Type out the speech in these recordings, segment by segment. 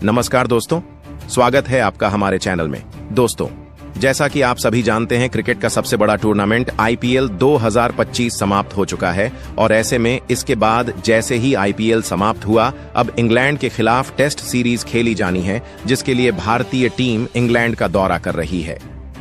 नमस्कार दोस्तों, स्वागत है आपका हमारे चैनल में। दोस्तों, जैसा कि आप सभी जानते हैं, क्रिकेट का सबसे बड़ा टूर्नामेंट आईपीएल 2025 समाप्त हो चुका है और ऐसे में इसके बाद जैसे ही आईपीएल समाप्त हुआ, अब इंग्लैंड के खिलाफ टेस्ट सीरीज खेली जानी है, जिसके लिए भारतीय टीम इंग्लैंड का दौरा कर रही है।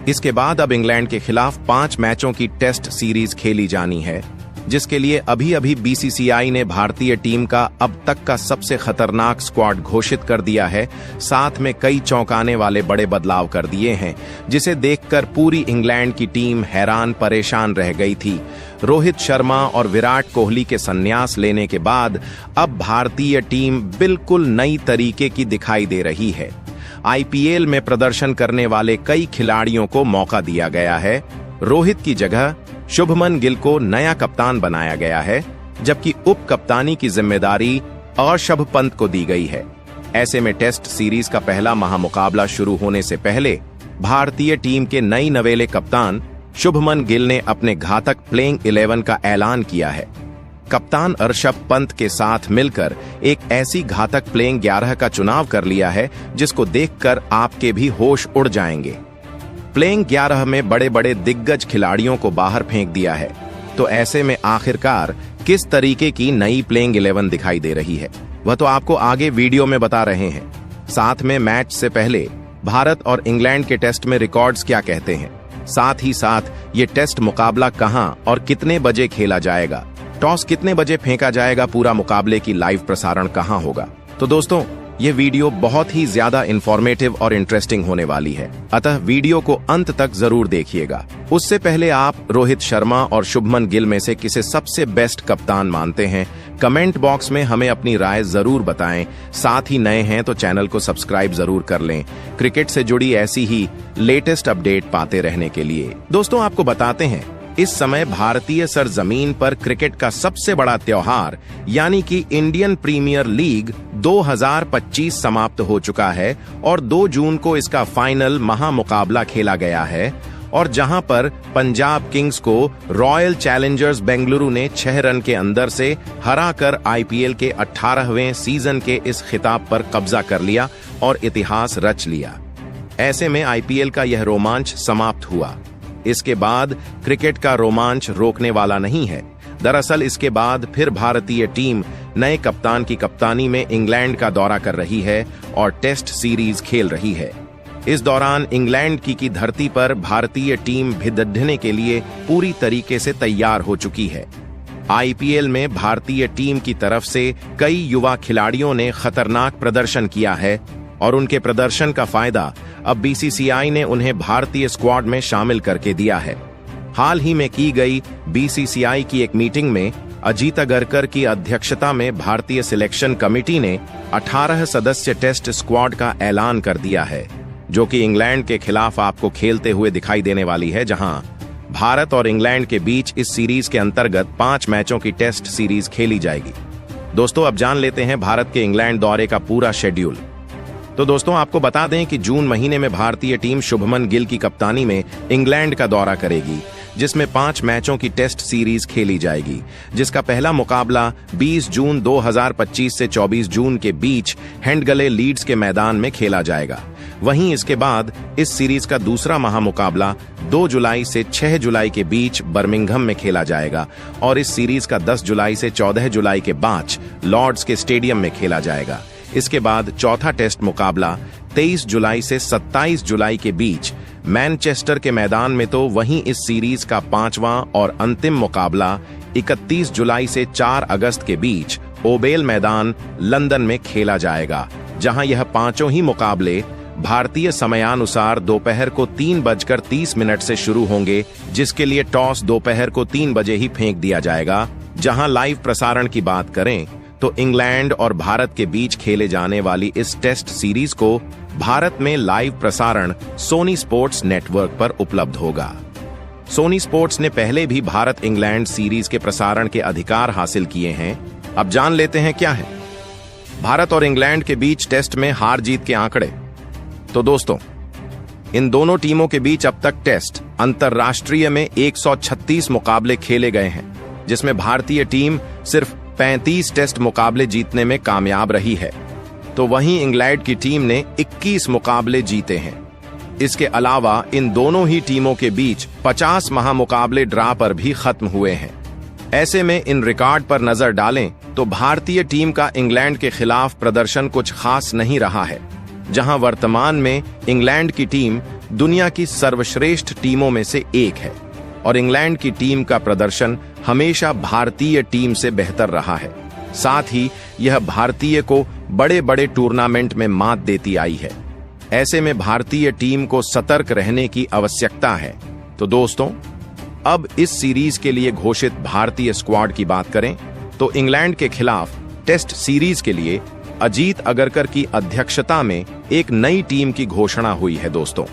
इसके बाद अब इंग्लैंड के खिलाफ 5 मैचों की टेस्ट सीरीज खेली जानी है, जिसके लिए अभी बीसीसीआई ने भारतीय टीम का अब तक का सबसे खतरनाक स्क्वाड घोषित कर दिया है। साथ में कई चौंकाने वाले बड़े बदलाव कर दिए हैं, जिसे देखकर पूरी इंग्लैंड की टीम हैरान परेशान रह गई थी। रोहित शर्मा और विराट कोहली के संन्यास लेने के बाद अब भारतीय टीम बिल्कुल नई तरीके की दिखाई दे रही है। आईपीएल में प्रदर्शन करने वाले कई खिलाड़ियों को मौका दिया गया है। रोहित की जगह शुभमन गिल को नया कप्तान बनाया गया है, जबकि उप कप्तानी की जिम्मेदारी ऋषभ पंत को दी गई है। ऐसे में टेस्ट सीरीज का पहला महामुकाबला शुरू होने से पहले भारतीय टीम के नई नवेले कप्तान शुभमन गिल ने अपने घातक प्लेइंग 11 का ऐलान किया है। कप्तान ऋषभ पंत के साथ मिलकर एक ऐसी घातक प्लेइंग 11 का चुनाव कर लिया है, जिसको देखकर आपके भी होश उड़ जाएंगे। प्लेइंग 11 में बड़े बड़े दिग्गज खिलाड़ियों को बाहर फेंक दिया है। तो ऐसे में आखिरकार किस तरीके की नई प्लेइंग 11 दिखाई दे रही है, वह तो आपको आगे वीडियो में बता रहे हैं। साथ में मैच से पहले भारत और इंग्लैंड के टेस्ट में रिकॉर्ड्स क्या कहते हैं, साथ ही साथ ये टेस्ट मुकाबला कहां और कितने बजे खेला जाएगा, टॉस कितने बजे फेंका जाएगा, पूरा मुकाबले की लाइव प्रसारण कहां होगा। तो दोस्तों, ये वीडियो बहुत ही ज्यादा इंफॉर्मेटिव और इंटरेस्टिंग होने वाली है, अतः वीडियो को अंत तक जरूर देखिएगा। उससे पहले आप रोहित शर्मा और शुभमन गिल में से किसे सबसे बेस्ट कप्तान मानते हैं, कमेंट बॉक्स में हमें अपनी राय जरूर बताएं। साथ ही नए हैं तो चैनल को सब्सक्राइब जरूर कर लें, क्रिकेट से जुड़ी ऐसी ही लेटेस्ट अपडेट पाते रहने के लिए। दोस्तों, आपको बताते हैं, इस समय भारतीय सरजमीन पर क्रिकेट का सबसे बड़ा त्योहार यानी कि इंडियन प्रीमियर लीग 2025 समाप्त हो चुका है और 2 जून को इसका फाइनल महामुकाबला खेला गया है, और जहां पर पंजाब किंग्स को रॉयल चैलेंजर्स बेंगलुरु ने 6 रन के अंदर से हराकर आईपीएल के 18वें सीजन के इस खिताब पर कब्जा कर लिया और इतिहास रच लिया। ऐसे में आईपीएल का यह रोमांच समाप्त हुआ। इसके बाद क्रिकेट का रोमांच रोकने वाला नहीं है। दरअसल इसके बाद फिर भारतीय टीम नए कप्तान की कप्तानी में इंग्लैंड का दौरा कर रही है और टेस्ट सीरीज खेल रही है। इस दौरान इंग्लैंड की धरती पर भारतीय टीम भिड़ने के लिए पूरी तरीके से तैयार हो चुकी है। आईपीएल में भारतीय टीम की तरफ से कई युवा खिलाड़ियों ने खतरनाक प्रदर्शन किया है और उनके प्रदर्शन का फायदा अब बीसीसीआई ने उन्हें भारतीय स्क्वाड में शामिल करके दिया है। हाल ही में की गई बीसीसीआई की एक मीटिंग में अजीत अगरकर की अध्यक्षता में भारतीय सिलेक्शन कमेटी ने 18 सदस्य टेस्ट स्क्वाड का ऐलान कर दिया है, जो कि इंग्लैंड के खिलाफ आपको खेलते हुए दिखाई देने वाली है, जहां भारत और इंग्लैंड के बीच इस सीरीज के अंतर्गत 5 मैचों की टेस्ट सीरीज खेली जाएगी। दोस्तों, अब जान लेते हैं भारत के इंग्लैंड दौरे का पूरा शेड्यूल। तो दोस्तों, आपको बता दें कि जून महीने में भारतीय टीम शुभमन गिल की कप्तानी में इंग्लैंड का दौरा करेगी, जिसमें 5 मैचों की टेस्ट सीरीज खेली जाएगी, जिसका पहला मुकाबला 20 जून 2025 से 24 जून के बीच हेंडगले लीड्स के मैदान में खेला जाएगा। वहीं इसके बाद इस सीरीज का दूसरा महामुकाबला 2 जुलाई से 6 जुलाई के बीच बर्मिंघम में खेला जाएगा और इस सीरीज का 10 जुलाई से 14 जुलाई के बीच लॉर्ड्स के स्टेडियम में खेला जाएगा। इसके बाद चौथा टेस्ट मुकाबला 23 जुलाई से 27 जुलाई के बीच मैनचेस्टर के मैदान में, तो वहीं इस सीरीज का 5वां और अंतिम मुकाबला 31 जुलाई से 4 अगस्त के बीच ओबेल मैदान लंदन में खेला जाएगा, जहां यह 5 ही मुकाबले भारतीय समयानुसार दोपहर को 3:30 से शुरू होंगे, जिसके लिए टॉस दोपहर को 3 बजे ही फेंक दिया जाएगा। जहां लाइव प्रसारण की बात करें तो इंग्लैंड और भारत के बीच खेले जाने वाली इस टेस्ट सीरीज को भारत में लाइव प्रसारण सोनी स्पोर्ट्स नेटवर्क पर उपलब्ध होगा। सोनी स्पोर्ट्स ने पहले भी भारत इंग्लैंड सीरीज के प्रसारण के अधिकार हासिल किए हैं। अब जान लेते हैं क्या है भारत और इंग्लैंड के बीच टेस्ट में हार जीत के आंकड़े। तो दोस्तों, इन दोनों टीमों के बीच अब तक टेस्ट अंतरराष्ट्रीय में 136 मुकाबले खेले गए हैं, जिसमें भारतीय टीम सिर्फ 35 टेस्ट मुकाबले जीतने में कामयाब रही है। तो वहीं इंग्लैंड की टीम ने 21 मुकाबले जीते हैं। इसके अलावा इन दोनों ही टीमों के बीच 50 महामुकाबले ड्रा पर भी खत्म हुए हैं। ऐसे में इन रिकॉर्ड पर नजर डालें तो भारतीय टीम का इंग्लैंड के खिलाफ प्रदर्शन कुछ खास नहीं रहा है, जहां वर्तमान में इंग्लैंड की टीम दुनिया की सर्वश्रेष्ठ टीमों में से एक है और इंग्लैंड की टीम का प्रदर्शन हमेशा भारतीय टीम से बेहतर रहा है। साथ ही यह भारतीय को बड़े बड़े टूर्नामेंट में मात देती आई है। ऐसे में भारतीय टीम को सतर्क रहने की आवश्यकता है। तो दोस्तों, अब इस सीरीज के लिए घोषित भारतीय स्क्वाड की बात करें तो इंग्लैंड के खिलाफ टेस्ट सीरीज के लिए अजीत अगरकर की अध्यक्षता में एक नई टीम की घोषणा हुई है। दोस्तों,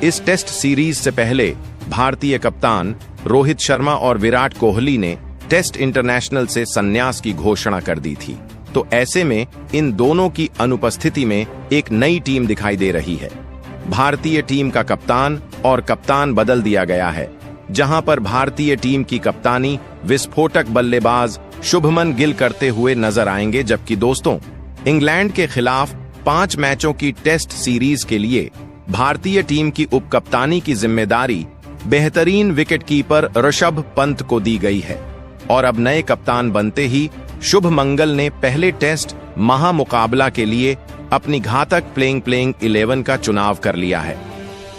इस टेस्ट सीरीज से पहले भारतीय कप्तान रोहित शर्मा और विराट कोहली ने टेस्ट इंटरनेशनल से संन्यास की घोषणा कर दी थी। तो ऐसे में इन दोनों की अनुपस्थिति में एक नई टीम दिखाई दे रही है। भारतीय टीम का कप्तान और कप्तान बदल दिया गया है, जहां पर भारतीय टीम की कप्तानी विस्फोटक बल्लेबाज शुभमन गिल करते हुए नजर आएंगे, जबकि दोस्तों इंग्लैंड के खिलाफ 5 मैचों की टेस्ट सीरीज के लिए भारतीय टीम की उपकप्तानी की जिम्मेदारी बेहतरीन विकेटकीपर ऋषभ पंत को दी गई है और अब नए कप्तान बनते ही शुभ मंगल ने पहले टेस्ट महामुकाबला के लिए अपनी घातक प्लेइंग 11 का चुनाव कर लिया है।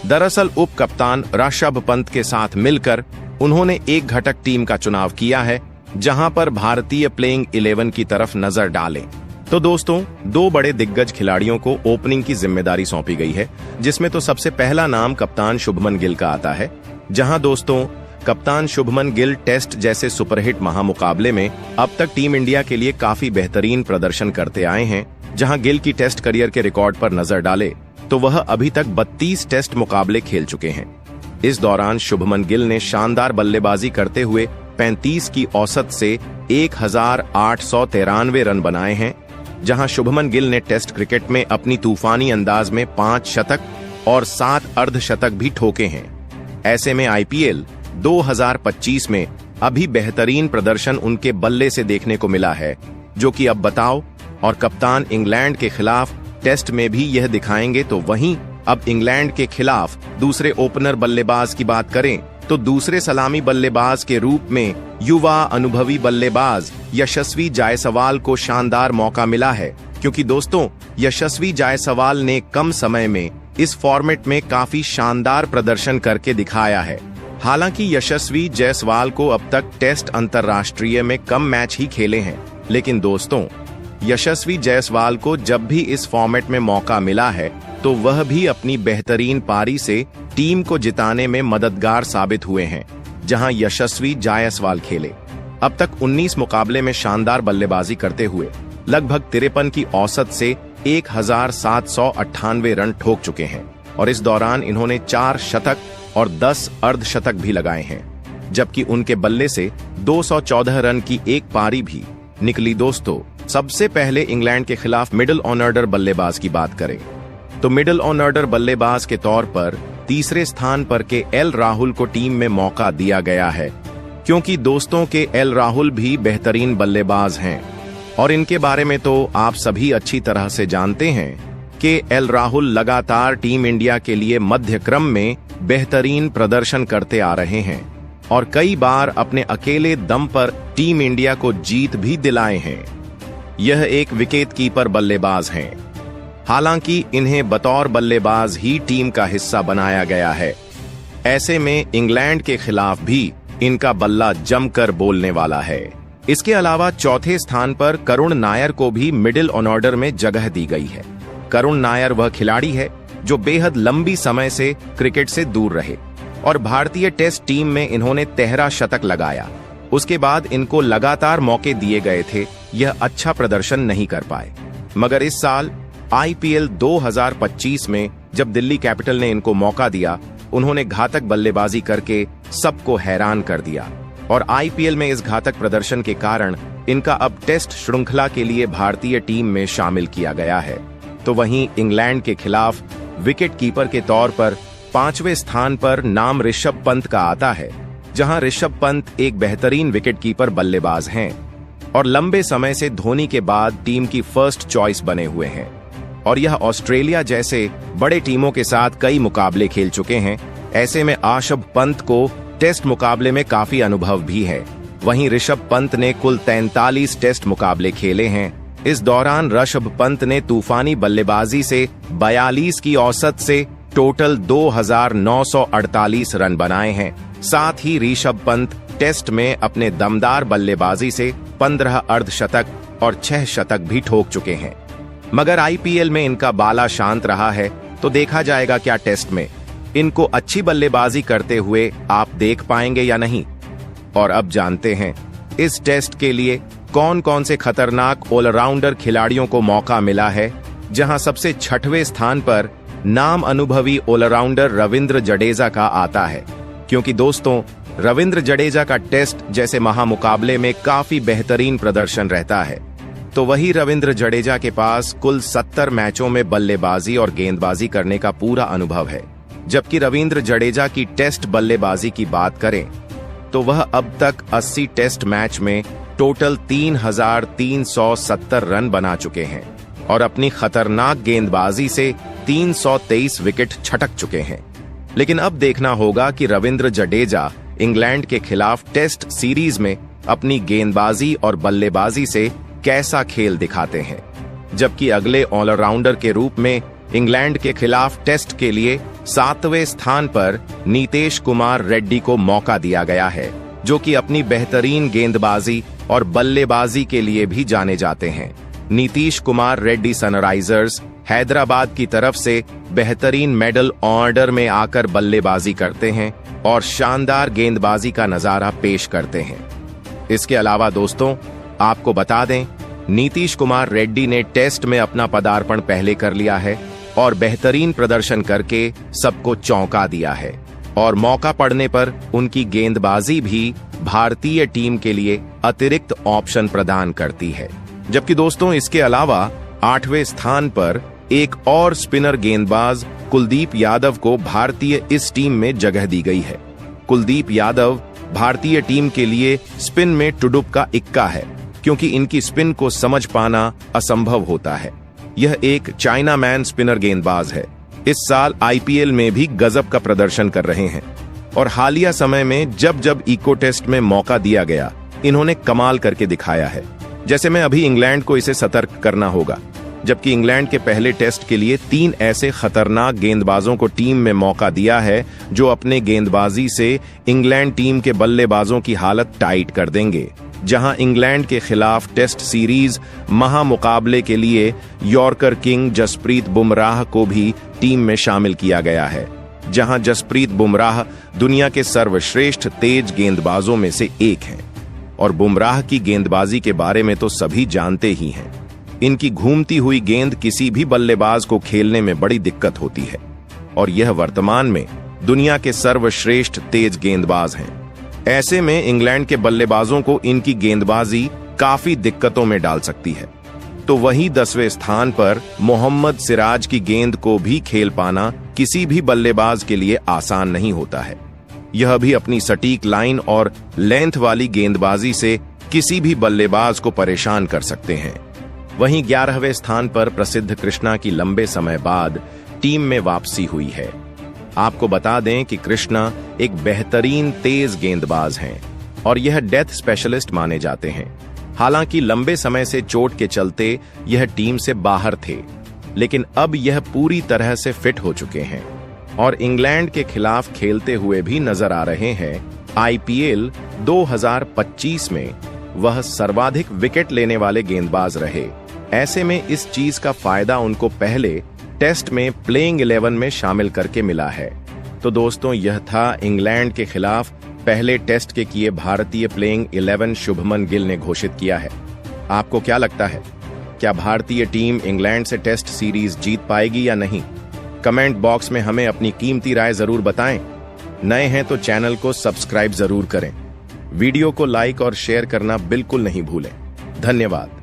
दरअसल उप कप्तान ऋषभ पंत के साथ मिलकर उन्होंने एक घटक टीम का चुनाव किया है, जहां पर भारतीय प्लेइंग 11 की तरफ नजर डालें तो दोस्तों 2 बड़े दिग्गज खिलाड़ियों को ओपनिंग की जिम्मेदारी सौंपी गई है, जिसमें तो सबसे पहला नाम कप्तान शुभमन गिल का आता है। जहां दोस्तों कप्तान शुभमन गिल टेस्ट जैसे सुपरहिट महामुकाबले में अब तक टीम इंडिया के लिए काफी बेहतरीन प्रदर्शन करते आए हैं। जहां गिल की टेस्ट करियर के रिकॉर्ड पर नजर डाले तो वह अभी तक 32 टेस्ट मुकाबले खेल चुके हैं। इस दौरान शुभमन गिल ने शानदार बल्लेबाजी करते हुए 35 की औसत से 1893 रन बनाए हैं। जहां शुभमन गिल ने टेस्ट क्रिकेट में अपनी तूफानी अंदाज में 5 शतक और 7 अर्धशतक भी ठोके हैं। ऐसे में आईपीएल 2025 में अभी बेहतरीन प्रदर्शन उनके बल्ले से देखने को मिला है, जो कि अब बताओ और कप्तान इंग्लैंड के खिलाफ टेस्ट में भी यह दिखाएंगे। तो वहीं अब इंग्लैंड के खिलाफ दूसरे ओपनर बल्लेबाज की बात करें तो दूसरे सलामी बल्लेबाज के रूप में युवा अनुभवी बल्लेबाज यशस्वी जायसवाल को शानदार मौका मिला है, क्योंकि दोस्तों यशस्वी जायसवाल ने कम समय में इस फॉर्मेट में काफी शानदार प्रदर्शन करके दिखाया है। हालांकि यशस्वी जायसवाल को अब तक टेस्ट अंतर्राष्ट्रीय में कम मैच ही खेले हैं, लेकिन दोस्तों यशस्वी जायसवाल को जब भी इस फॉर्मेट में मौका मिला है तो वह भी अपनी बेहतरीन पारी से टीम को जिताने में मददगार साबित हुए हैं। जहां यशस्वी जायसवाल खेले अब तक 19 मुकाबले में शानदार बल्लेबाजी करते हुए लगभग 53 की औसत से 1798 रन ठोक चुके हैं और इस दौरान इन्होंने 4 शतक और 10 अर्धशतक भी लगाए हैं, जबकि उनके बल्ले से 214 रन की एक पारी भी निकली। दोस्तों सबसे पहले इंग्लैंड के खिलाफ मिडिल ऑर्डर बल्लेबाज की बात करें तो मिडिल ऑर्डर बल्लेबाज के तौर पर तीसरे स्थान पर के एल राहुल को टीम में मौका दिया गया है, क्योंकि दोस्तों के एल राहुल भी बेहतरीन बल्लेबाज हैं और इनके बारे में तो आप सभी अच्छी तरह से जानते हैं कि एल राहुल लगातार टीम इंडिया के लिए मध्य क्रम में बेहतरीन प्रदर्शन करते आ रहे हैं और कई बार अपने अकेले दम पर टीम इंडिया को जीत भी दिलाए हैं। यह एक विकेट कीपर बल्लेबाज हैं। हालांकि इन्हें बतौर बल्लेबाज ही टीम का हिस्सा बनाया गया है। ऐसे में इंग्लैंड के खिलाफ भी इनका बल्ला जमकर बोलने वाला है। इसके अलावा चौथे स्थान पर करुण नायर को भी मिडिल ऑर्डर में जगह दी गई है। करुण नायर वह खिलाड़ी है जो बेहद लंबी समय से क्रिकेट से दूर रहे और भारतीय टेस्ट टीम में इन्होंने 13 शतक लगाया। उसके बाद इनको लगातार मौके दिए गए थे, यह अच्छा प्रदर्शन नहीं कर पाए, मगर इस साल आईपीएल 2025 में जब दिल्ली कैपिटल ने इनको मौका दिया, उन्होंने घातक बल्लेबाजी करके सबको हैरान कर दिया और आईपीएल में इस घातक प्रदर्शन के कारण इनका अब टेस्ट श्रृंखला के लिए भारतीय टीम में शामिल किया गया है। तो वहीं इंग्लैंड के खिलाफ विकेट कीपर के तौर पर 5वें स्थान पर नाम ऋषभ पंत का आता है, जहां ऋषभ पंत एक बेहतरीन विकेट कीपर बल्लेबाज हैं और लंबे समय से धोनी के बाद टीम की फर्स्ट चॉइस बने हुए हैं। और यह ऑस्ट्रेलिया जैसे बड़े टीमों के साथ कई मुकाबले खेल चुके हैं। ऐसे में ऋषभ पंत को टेस्ट मुकाबले में काफी अनुभव भी है। वहीं ऋषभ पंत ने कुल 43 टेस्ट मुकाबले खेले हैं। इस दौरान ऋषभ पंत ने तूफानी बल्लेबाजी से 42 की औसत से टोटल 2948 रन बनाए हैं। साथ ही ऋषभ पंत टेस्ट में अपने दमदार बल्लेबाजी से 15 अर्धशतक और 6 शतक भी ठोक चुके हैं। मगर आईपीएल में इनका बाला शांत रहा है, तो देखा जाएगा क्या टेस्ट में इनको अच्छी बल्लेबाजी करते हुए आप देख पाएंगे या नहीं। और अब जानते हैं इस टेस्ट के लिए कौन कौन से खतरनाक ऑलराउंडर खिलाड़ियों को मौका मिला है, जहां सबसे 6वें स्थान पर नाम अनुभवी ऑलराउंडर रविंद्र जडेजा का आता है। क्योंकि दोस्तों, रविंद्र जडेजा का टेस्ट जैसे महामुकाबले में काफी बेहतरीन प्रदर्शन रहता है, तो वही रविंद्र जडेजा के पास कुल 70 मैचों में बल्लेबाजी और गेंदबाजी करने का पूरा अनुभव है। जबकि रविंद्र जडेजा की टेस्ट बल्लेबाजी की बात करें तो वह अब तक 80 टेस्ट मैच में टोटल 3370 रन बना चुके हैं और अपनी खतरनाक गेंदबाजी से 323 विकेट छटक चुके हैं। लेकिन अब देखना होगा कि रविंद्र जडेजा इंग्लैंड के खिलाफ टेस्ट सीरीज में अपनी गेंदबाजी और बल्लेबाजी से कैसा खेल दिखाते हैं। जबकि अगले ऑलराउंडर के रूप में इंग्लैंड के खिलाफ टेस्ट के लिए 7वें स्थान पर नीतीश कुमार रेड्डी को मौका दिया गया है, जो कि अपनी बेहतरीन गेंदबाजी और बल्लेबाजी के लिए भी जाने जाते हैं। नीतीश कुमार रेड्डी सनराइजर्स हैदराबाद की तरफ से बेहतरीन मेडल ऑर्डर में आकर बल्लेबाजी करते हैं और शानदार गेंदबाजी का नजारा पेश करते हैं। इसके अलावा दोस्तों, आपको बता दें, नीतीश कुमार रेड्डी ने टेस्ट में अपना पदार्पण पहले कर लिया है और बेहतरीन प्रदर्शन करके सबको चौंका दिया है और मौका पड़ने पर उनकी गेंदबाजी भी भारतीय टीम के लिए अतिरिक्त ऑप्शन प्रदान करती है। जबकि दोस्तों, इसके अलावा 8वें स्थान पर एक और स्पिनर गेंदबाज कुलदीप यादव को भारतीय इस टीम में जगह दी गई है। कुलदीप यादव भारतीय टीम के लिए स्पिन में टुडुप का इक्का है, क्योंकि इनकी स्पिन को समझ पाना असंभव होता है। यह एक चाइना मैन स्पिनर गेंदबाज है। इस साल आईपीएल में भी गजब का प्रदर्शन कर रहे हैं और हालिया समय में जब जब इको टेस्ट में मौका दिया गया, इन्होंने कमाल करके दिखाया है। जैसे में अभी इंग्लैंड को इसे सतर्क करना होगा, जबकि इंग्लैंड के पहले टेस्ट के लिए 3 ऐसे खतरनाक गेंदबाजों को टीम में मौका दिया है, जो अपने गेंदबाजी से इंग्लैंड टीम के बल्लेबाजों की हालत टाइट कर देंगे। जहां इंग्लैंड के खिलाफ टेस्ट सीरीज महामुकाबले के लिए यॉर्कर किंग जसप्रीत बुमराह को भी टीम में शामिल किया गया है। जहां जसप्रीत बुमराह दुनिया के सर्वश्रेष्ठ तेज गेंदबाजों में से एक हैं और बुमराह की गेंदबाजी के बारे में तो सभी जानते ही हैं। इनकी घूमती हुई गेंद किसी भी बल्लेबाज को खेलने में बड़ी दिक्कत होती है और यह वर्तमान में दुनिया के सर्वश्रेष्ठ तेज गेंदबाज हैं। ऐसे में इंग्लैंड के बल्लेबाजों को इनकी गेंदबाजी काफी दिक्कतों में डाल सकती है। तो वहीं 10वें स्थान पर मोहम्मद सिराज की गेंद को भी खेल पाना किसी भी बल्लेबाज के लिए आसान नहीं होता है। यह भी अपनी सटीक लाइन और लेंथ वाली गेंदबाजी से किसी भी बल्लेबाज को परेशान कर सकते हैं। वहीं 11वें स्थान पर प्रसिद्ध कृष्णा की लंबे समय बाद टीम में वापसी हुई है। आपको बता दें कि कृष्णा एक बेहतरीन तेज गेंदबाज हैं और यह डेथ स्पेशलिस्ट माने जाते हैं। हालांकि लंबे समय से चोट के चलते यह टीम से बाहर थे, लेकिन अब यह पूरी तरह से फिट हो चुके हैं और इंग्लैंड के खिलाफ खेलते हुए भी नजर आ रहे हैं। आईपीएल 2025 में वह सर्वाधिक विकेट लेने वाले गेंदबाज रहे। ऐसे में इस चीज का फायदा उनको पहले टेस्ट में प्लेइंग 11 में शामिल करके मिला है। तो दोस्तों, यह था इंग्लैंड के खिलाफ पहले टेस्ट के किए भारतीय प्लेइंग 11 शुभमन गिल ने घोषित किया है। आपको क्या लगता है, क्या भारतीय टीम इंग्लैंड से टेस्ट सीरीज जीत पाएगी या नहीं? कमेंट बॉक्स में हमें अपनी कीमती राय जरूर बताएं। नए हैं तो चैनल को सब्सक्राइब जरूर करें। वीडियो को लाइक और शेयर करना बिल्कुल नहीं भूलें। धन्यवाद।